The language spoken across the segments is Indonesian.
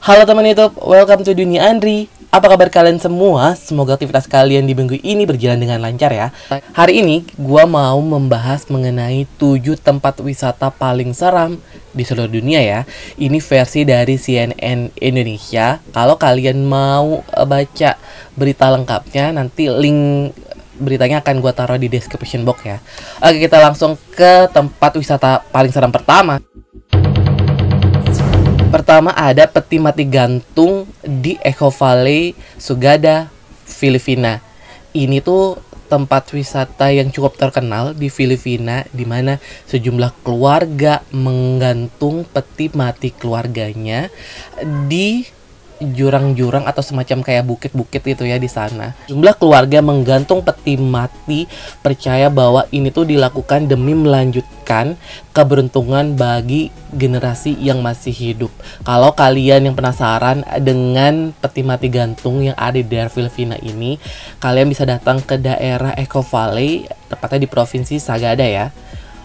Halo teman YouTube, welcome to Dunia Andri. Apa kabar kalian semua? Semoga aktivitas kalian di minggu ini berjalan dengan lancar ya. Hari ini gua mau membahas mengenai 7 tempat wisata paling seram di seluruh dunia ya. Ini versi dari CNN Indonesia. Kalau kalian mau baca berita lengkapnya, nanti link beritanya akan gua taruh di description box ya. Oke, kita langsung ke tempat wisata paling seram pertama. Pertama ada peti mati gantung di Echo Valley, Sugada, Filipina. Ini tuh tempat wisata yang cukup terkenal di Filipina, di mana sejumlah keluarga menggantung peti mati keluarganya di jurang-jurang atau semacam kayak bukit-bukit itu ya di sana. Jumlah keluarga menggantung peti mati, percaya bahwa ini tuh dilakukan demi melanjutkan keberuntungan bagi generasi yang masih hidup. Kalau kalian yang penasaran dengan peti mati gantung yang ada di daerah Filipina ini, kalian bisa datang ke daerah Echo Valley, tepatnya di provinsi Sagada ya.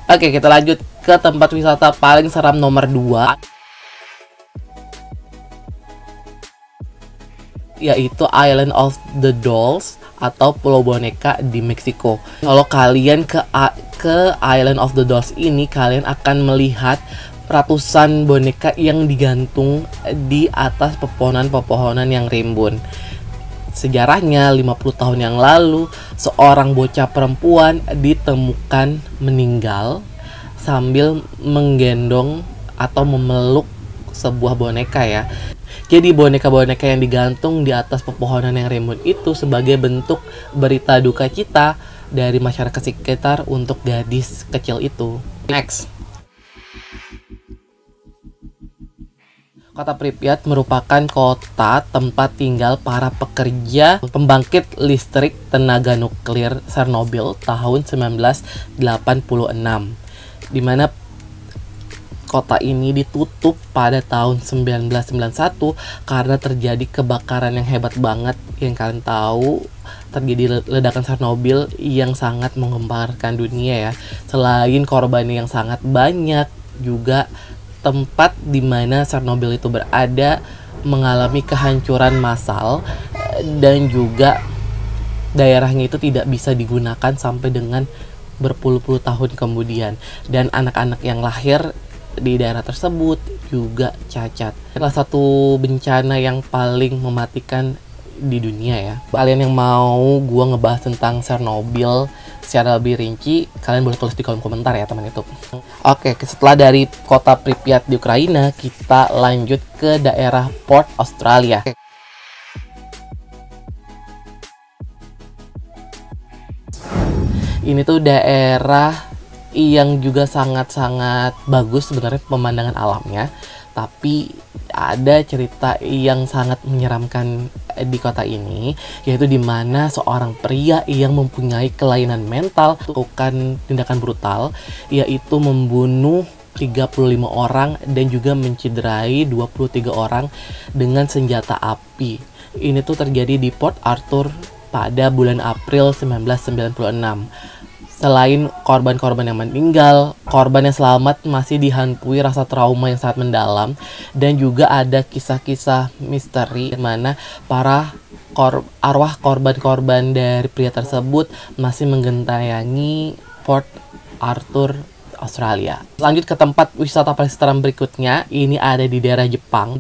Oke, kita lanjut ke tempat wisata paling seram nomor 2, yaitu Island of the Dolls atau Pulau Boneka di Meksiko. Kalau kalian ke Island of the Dolls ini, kalian akan melihat ratusan boneka yang digantung di atas pepohonan-pepohonan yang rimbun. Sejarahnya 50 tahun yang lalu, seorang bocah perempuan ditemukan meninggal sambil menggendong atau memeluk sebuah boneka ya. Jadi boneka-boneka yang digantung di atas pepohonan yang rimbun itu sebagai bentuk berita duka cita dari masyarakat sekitar untuk gadis kecil itu. Next. Kota Pripyat merupakan kota tempat tinggal para pekerja pembangkit listrik tenaga nuklir Chernobyl tahun 1986, di mana kota ini ditutup pada tahun 1991 karena terjadi kebakaran yang hebat banget. Yang kalian tahu, terjadi ledakan Chernobyl yang sangat menggemparkan dunia ya. Selain korbannya yang sangat banyak, juga tempat di mana Chernobyl itu berada mengalami kehancuran massal, dan juga daerahnya itu tidak bisa digunakan sampai dengan berpuluh-puluh tahun kemudian, dan anak-anak yang lahir di daerah tersebut juga cacat. Salah satu bencana yang paling mematikan di dunia ya. Kalian yang mau gua ngebahas tentang Chernobyl secara lebih rinci, kalian boleh tulis di kolom komentar ya teman YouTube. Oke, setelah dari kota Pripyat di Ukraina, kita lanjut ke daerah Perth, Australia. Ini tuh daerah yang juga sangat-sangat bagus sebenarnya pemandangan alamnya, tapi ada cerita yang sangat menyeramkan di kota ini, yaitu di mana seorang pria yang mempunyai kelainan mental melakukan tindakan brutal, yaitu membunuh 35 orang dan juga mencederai 23 orang dengan senjata api. Ini tuh terjadi di Port Arthur pada bulan April 1996. Selain korban-korban yang meninggal, korban yang selamat masih dihantui rasa trauma yang sangat mendalam, dan juga ada kisah-kisah misteri di mana para arwah korban-korban dari pria tersebut masih menggentayangi Port Arthur, Australia. Lanjut ke tempat wisata paling seram berikutnya, ini ada di daerah Jepang.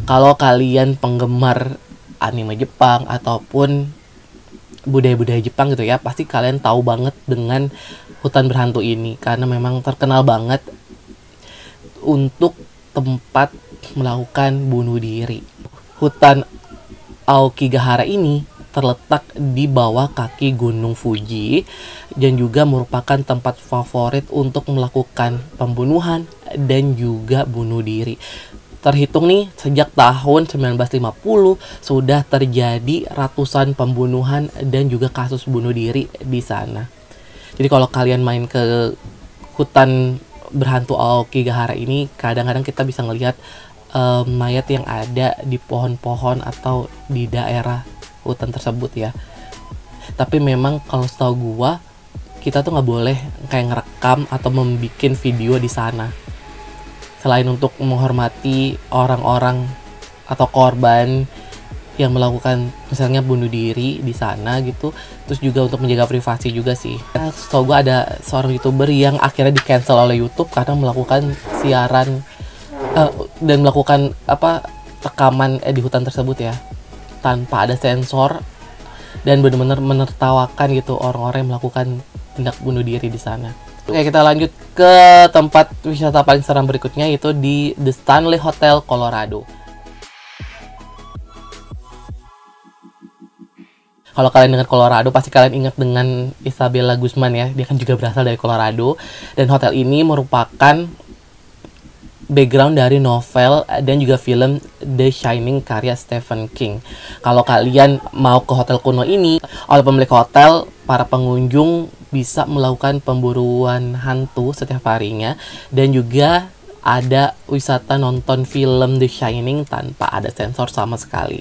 Kalau kalian penggemar anime Jepang ataupun budaya-budaya Jepang gitu ya, pasti kalian tahu banget dengan hutan berhantu ini, karena memang terkenal banget untuk tempat melakukan bunuh diri. Hutan Aokigahara ini terletak di bawah kaki Gunung Fuji dan juga merupakan tempat favorit untuk melakukan pembunuhan dan juga bunuh diri. Terhitung nih, sejak tahun 1950 sudah terjadi ratusan pembunuhan dan juga kasus bunuh diri di sana. Jadi kalau kalian main ke hutan berhantu Aokigahara ini, kadang-kadang kita bisa ngelihat mayat yang ada di pohon-pohon atau di daerah hutan tersebut ya. Tapi memang kalau setahu gua, kita tuh nggak boleh kayak ngerekam atau membuat video di sana. Selain untuk menghormati orang-orang atau korban yang melakukan misalnya bunuh diri di sana gitu, terus juga untuk menjaga privasi juga sih. Setahu gue ada seorang YouTuber yang akhirnya di cancel oleh YouTube karena melakukan siaran dan melakukan rekaman di hutan tersebut ya, tanpa ada sensor, dan benar-benar menertawakan gitu orang-orang yang melakukan tindak bunuh diri di sana. Oke, kita lanjut ke tempat wisata paling seram berikutnya, yaitu di The Stanley Hotel, Colorado. Kalau kalian dengar Colorado, pasti kalian ingat dengan Isabella Guzman ya. Dia kan juga berasal dari Colorado. Dan hotel ini merupakan background dari novel dan juga film The Shining karya Stephen King. Kalau kalian mau ke hotel kuno ini, oleh pemilik hotel, para pengunjung bisa melakukan pemburuan hantu setiap harinya. Dan juga ada wisata nonton film The Shining tanpa ada sensor sama sekali.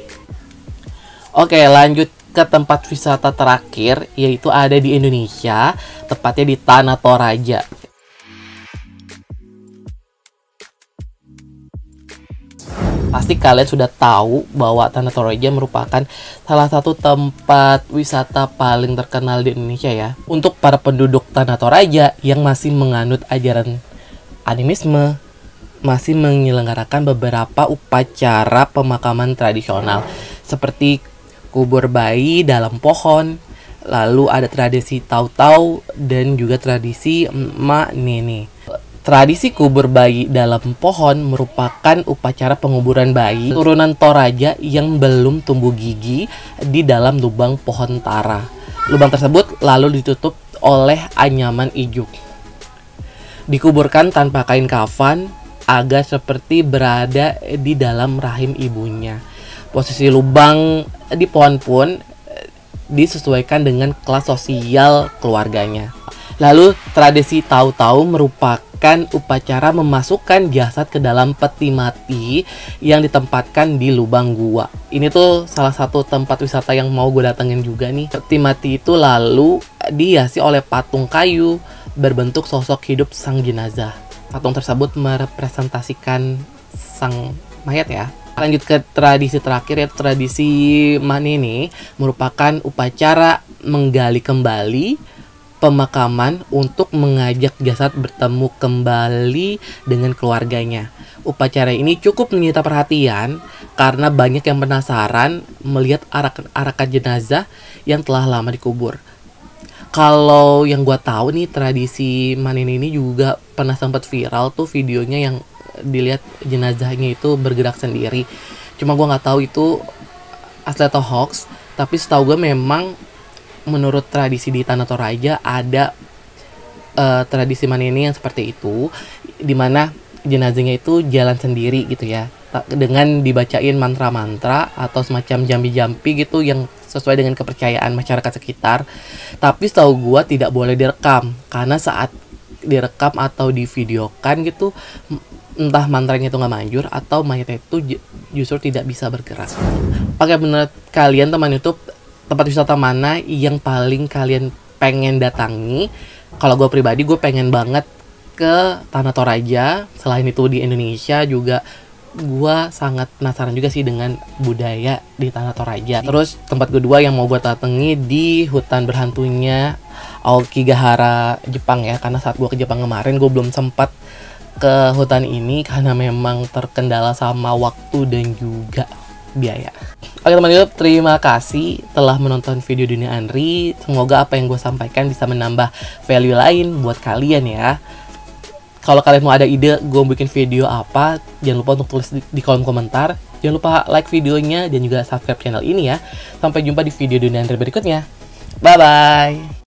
Oke, lanjut ke tempat wisata terakhir, yaitu ada di Indonesia, tepatnya di Tanah Toraja. Pasti kalian sudah tahu bahwa Tanah Toraja merupakan salah satu tempat wisata paling terkenal di Indonesia ya. Untuk para penduduk Tanah Toraja yang masih menganut ajaran animisme, masih menyelenggarakan beberapa upacara pemakaman tradisional seperti kubur bayi dalam pohon, lalu ada tradisi tahu-tahu dan juga tradisi emak nene. Tradisi kubur bayi dalam pohon merupakan upacara penguburan bayi turunan Toraja yang belum tumbuh gigi di dalam lubang pohon tara. Lubang tersebut lalu ditutup oleh anyaman ijuk. Dikuburkan tanpa kain kafan agar seperti berada di dalam rahim ibunya. Posisi lubang di pohon pun disesuaikan dengan kelas sosial keluarganya. Lalu tradisi tahu-tahu merupakan upacara memasukkan jasad ke dalam peti mati yang ditempatkan di lubang gua. Ini tuh salah satu tempat wisata yang mau gue datengin juga nih. Peti mati itu lalu dihiasi oleh patung kayu berbentuk sosok hidup sang jenazah. Patung tersebut merepresentasikan sang mayat ya. Lanjut ke tradisi terakhir, yaitu tradisi manene, merupakan upacara menggali kembali pemakaman untuk mengajak jasad bertemu kembali dengan keluarganya. Upacara ini cukup menyita perhatian karena banyak yang penasaran melihat arakan jenazah yang telah lama dikubur. Kalau yang gue tahu nih, tradisi manene ini juga pernah sempat viral tuh videonya yang dilihat jenazahnya itu bergerak sendiri. Cuma gue nggak tahu itu asli atau hoax, tapi setahu gue memang menurut tradisi di Tanah Toraja ada tradisi manene yang seperti itu, dimana jenazahnya itu jalan sendiri gitu ya, dengan dibacain mantra-mantra atau semacam jampi-jampi gitu yang sesuai dengan kepercayaan masyarakat sekitar. Tapi setahu gue tidak boleh direkam, karena saat direkam atau divideokan gitu, entah mantranya itu nggak manjur atau mayatnya itu justru tidak bisa bergerak. Oke, menurut kalian teman YouTube, tempat wisata mana yang paling kalian pengen datangi? Kalau gue pribadi, gue pengen banget ke Tanah Toraja. Selain itu di Indonesia juga gue sangat penasaran juga sih dengan budaya di Tanah Toraja. Terus tempat kedua yang mau gue datangi di hutan berhantunya Aokigahara, Jepang ya. Karena saat gue ke Jepang kemarin, gue belum sempat ke hutan ini karena memang terkendala sama waktu dan juga biaya. Oke teman YouTube, terima kasih telah menonton video Dunia Andri. Semoga apa yang gue sampaikan bisa menambah value lain buat kalian ya. Kalau kalian mau ada ide gue bikin video apa, jangan lupa untuk tulis di kolom komentar. Jangan lupa like videonya dan juga subscribe channel ini ya. Sampai jumpa di video Dunia Andri berikutnya. Bye bye.